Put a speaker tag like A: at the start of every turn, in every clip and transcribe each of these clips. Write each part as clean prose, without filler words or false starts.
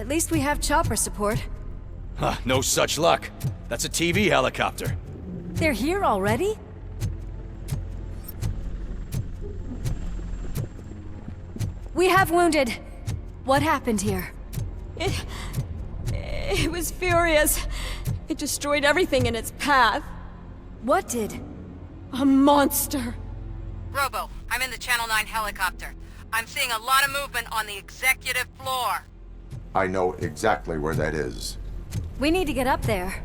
A: At least we have chopper support.
B: Huh, no such luck. That's a TV helicopter.
A: They're here already? We have wounded. What happened here?
C: It was furious. It destroyed everything in its path.
A: What did?
C: A monster.
D: Robo, I'm in the Channel 9 helicopter. I'm seeing a lot of movement on the executive floor.
E: I know exactly where that is.
A: We need to get up there.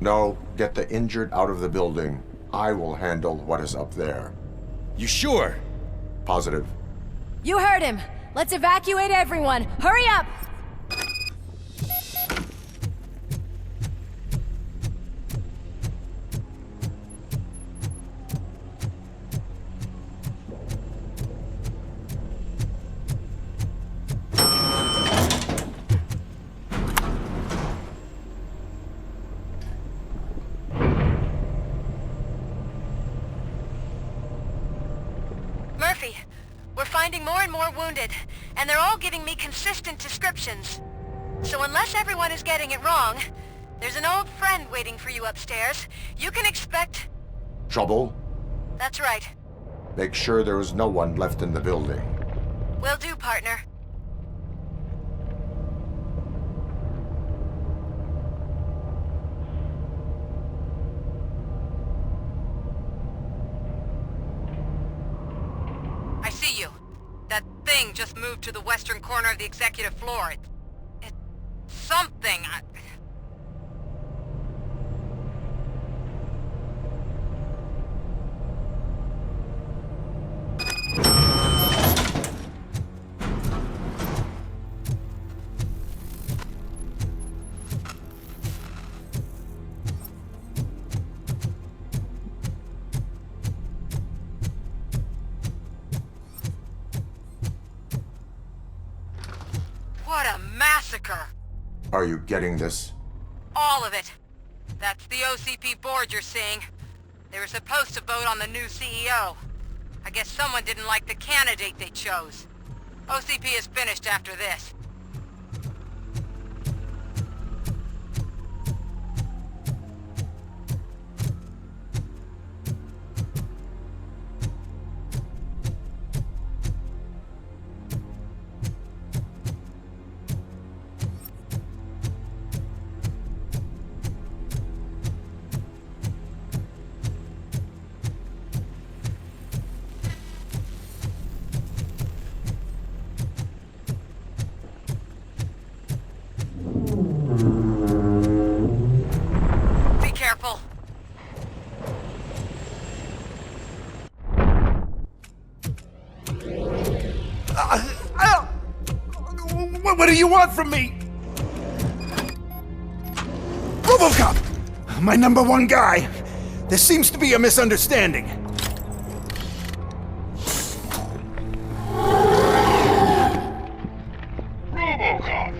E: No, get the injured out of the building. I will handle what is up there.
B: You sure?
E: Positive.
A: You heard him. Let's evacuate everyone. Hurry up!
D: Murphy, we're finding more and more wounded, and they're all giving me consistent descriptions. So unless everyone is getting it wrong, there's an old friend waiting for you upstairs. You can expect...
E: Trouble?
D: That's right.
E: Make sure there is no one left in the building.
D: Will do, partner. I see you. That thing just moved to the western corner of the executive floor. It's something. What a massacre!
E: Are you getting this?
D: All of it. That's the OCP board you're seeing. They were supposed to vote on the new CEO. I guess someone didn't like the candidate they chose. OCP is finished after this. Be careful.
F: What do you want from me? Robocop! My number one guy. There seems to be a misunderstanding.
G: Robocop,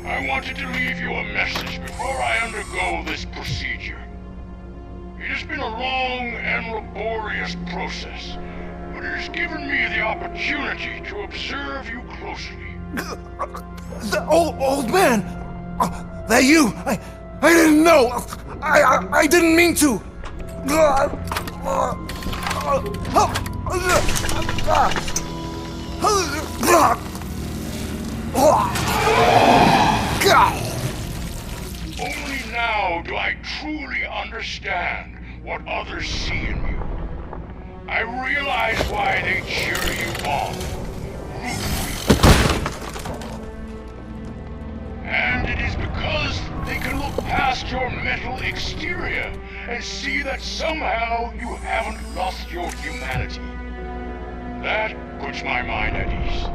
G: I wanted to leave you a message before I undergo this procedure. It has been a long and laborious process, but it has given me the opportunity to observe you closely.
F: The old man! That you! I didn't know! I didn't mean to!
G: Only now do I truly understand what others see in you. I realize why they cheer you on, root for you. And it is because they can look past your metal exterior and see that somehow you haven't lost your humanity. That puts my mind at ease.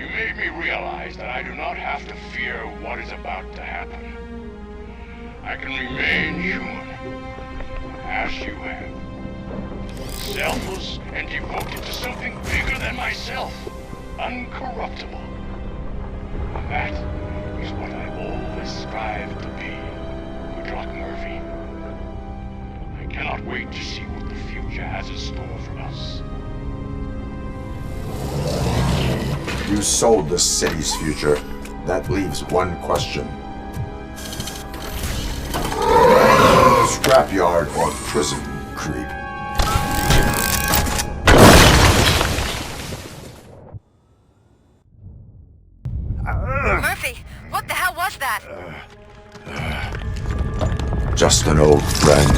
G: You made me realize that I do not have to fear what is about to happen. I can remain human, as you have. Selfless and devoted to something bigger than myself. Uncorruptible. That is what I always strive to be. Good luck, Murphy. I cannot wait to see what the future has in store for us.
E: You sold the city's future. That leaves one question. Scrapyard or prison, creep?
D: Murphy, what the hell was that?
E: Just an old friend.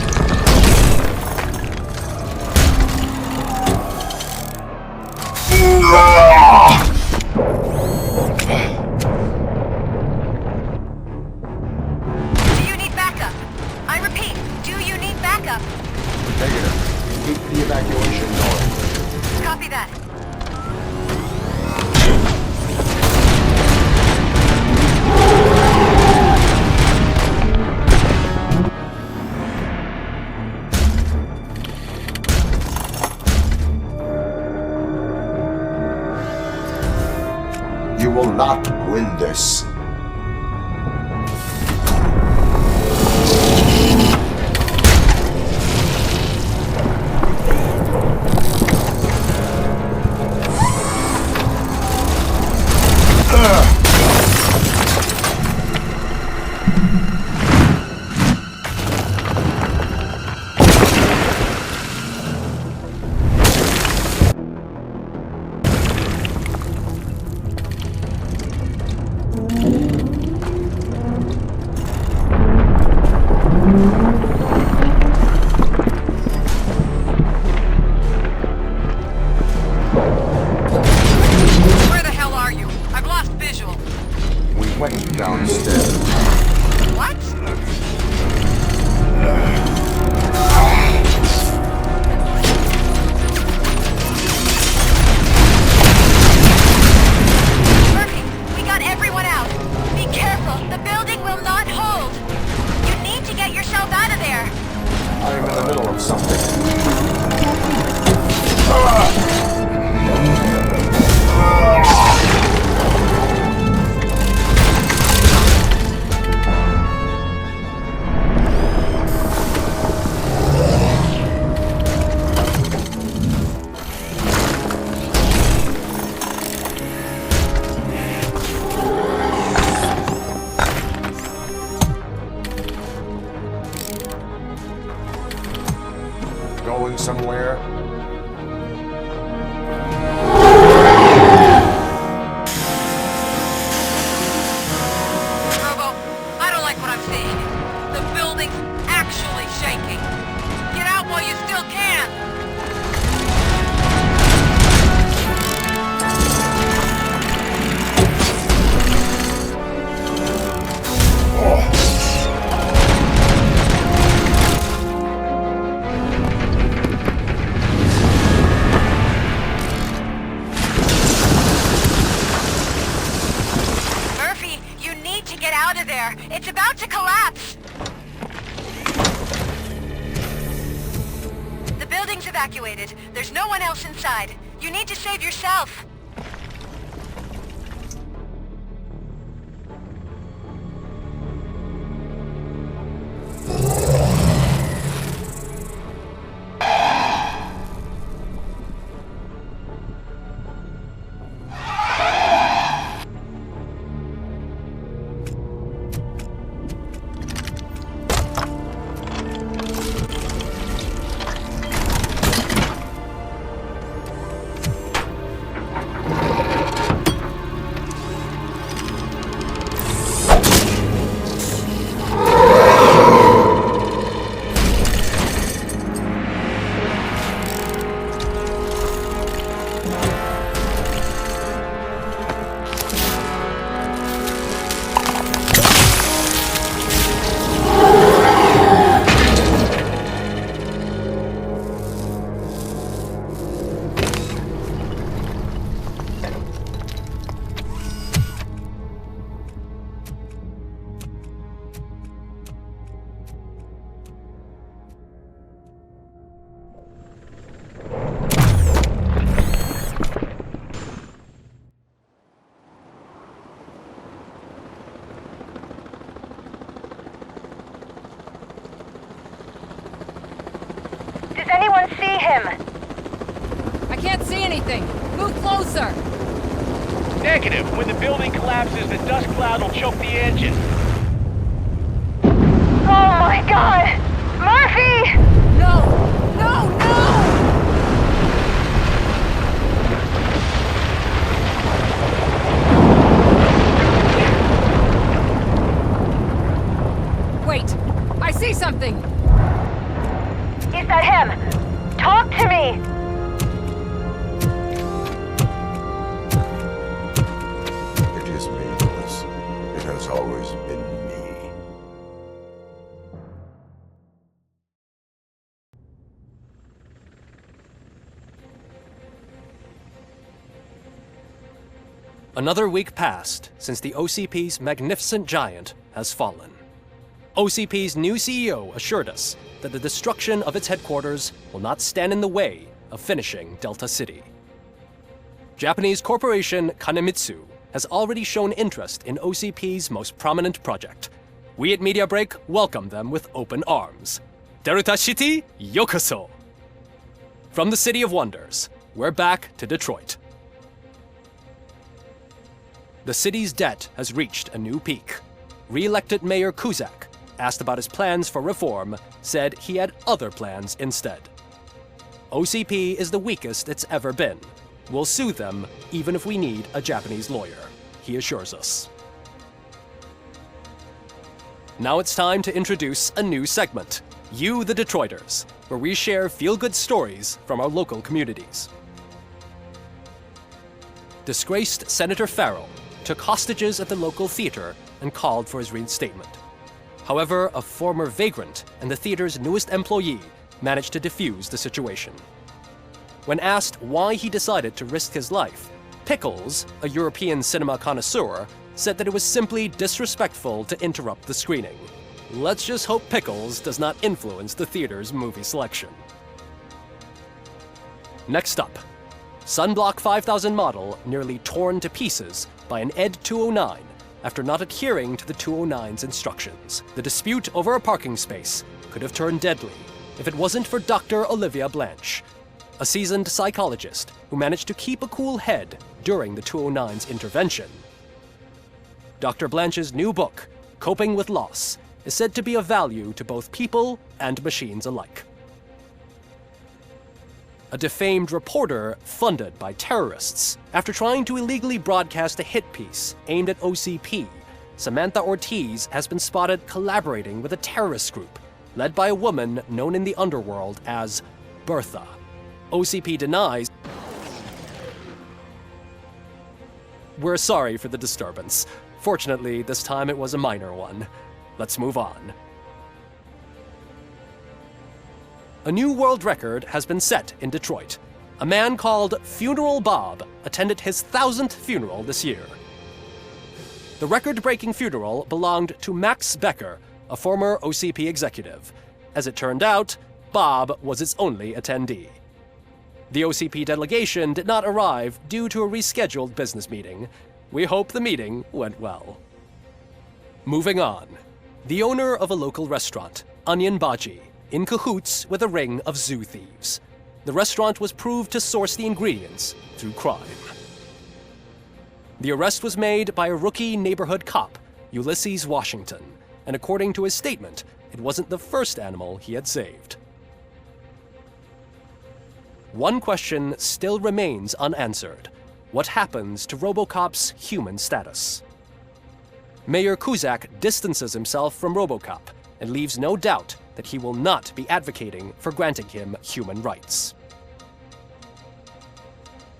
D: Do you need backup? I repeat, do you need backup?
E: Negative. Keep the evacuation going.
D: Copy that.
E: You will not win this.
D: Where the hell are you? I've lost visual.
E: We went downstairs.
D: What? Murphy, we got everyone out. Be careful. The building will not hold. You need to get yourself out of there.
E: I'm in the middle of something. Going somewhere?
D: Robo, I don't like what I'm seeing. The building's actually shaking. Get out while you still can. Murphy, you need to get out of there. It's about to collapse. The building's evacuated. There's no one else inside. You need to save yourself. anyone see him?
A: I can't see anything. Move closer.
G: Negative. When the building collapses, the dust cloud will choke the engine.
D: Oh my god! Murphy!
A: No! No! No! Wait! I see something!
D: Is that him? Talk to me!
E: It is me, Lewis. It has always been me.
H: Another week passed since the OCP's magnificent giant has fallen. OCP's new CEO assured us that the destruction of its headquarters will not stand in the way of finishing Delta City. Japanese corporation Kanemitsu has already shown interest in OCP's most prominent project. We at Media Break welcome them with open arms. Delta City, yokoso! From the City of Wonders, we're back to Detroit. The city's debt has reached a new peak. Re-elected Mayor Cusack, asked about his plans for reform, said he had other plans instead. OCP is the weakest it's ever been. We'll sue them even if we need a Japanese lawyer, he assures us. Now it's time to introduce a new segment, You the Detroiters, where we share feel-good stories from our local communities. Disgraced Senator Farrell took hostages at the local theater and called for his reinstatement. However, a former vagrant and the theater's newest employee managed to defuse the situation. When asked why he decided to risk his life, Pickles, a European cinema connoisseur, said that it was simply disrespectful to interrupt the screening. Let's just hope Pickles does not influence the theater's movie selection. Next up, Sunblock 5000 model nearly torn to pieces by an ED 209 after not adhering to the 209's instructions. The dispute over a parking space could have turned deadly if it wasn't for Dr. Olivia Blanche, a seasoned psychologist who managed to keep a cool head during the 209's intervention. Dr. Blanche's new book, Coping with Loss, is said to be of value to both people and machines alike. A defamed reporter funded by terrorists after trying to illegally broadcast a hit piece aimed at OCP, Samantha Ortiz has been spotted collaborating with a terrorist group led by a woman known in the underworld as Bertha. OCP denies. We're sorry for the disturbance. Fortunately, this time it was a minor one. Let's move on. A new world record has been set in Detroit. A man called Funeral Bob attended his 1000th funeral this year. The record-breaking funeral belonged to Max Becker, a former OCP executive. As it turned out, Bob was its only attendee. The OCP delegation did not arrive due to a rescheduled business meeting. We hope the meeting went well. Moving on. The owner of a local restaurant, Onion Baji, in cahoots with a ring of zoo thieves. The restaurant was proved to source the ingredients through crime. The arrest was made by a rookie neighborhood cop, Ulysses Washington, and according to his statement, it wasn't the first animal he had saved. One question still remains unanswered. What happens to Robocop's human status? Mayor Cusack distances himself from Robocop and leaves no doubt that he will not be advocating for granting him human rights.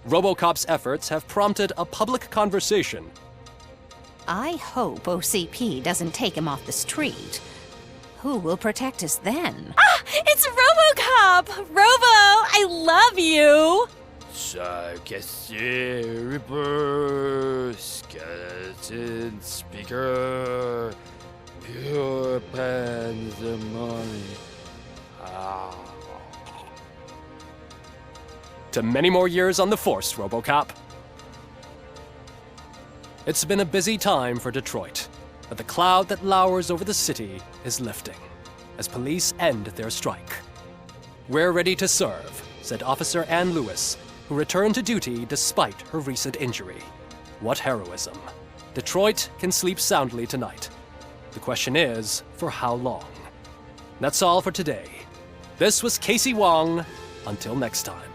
H: Robocop's efforts have prompted a public conversation.
I: I hope OCP doesn't take him off the street. Who will protect us then?
C: Ah! It's Robocop! Robo, I love you!
J: Reaper, skeleton speaker, pure pandemonium.
H: To many more years on the force, Robocop. It's been a busy time for Detroit, but the cloud that lowers over the city is lifting as police end their strike. We're ready to serve, said Officer Ann Lewis, who returned to duty despite her recent injury. What heroism. Detroit can sleep soundly tonight. The question is, for how long? That's all for today. This was Casey Wong. Until next time.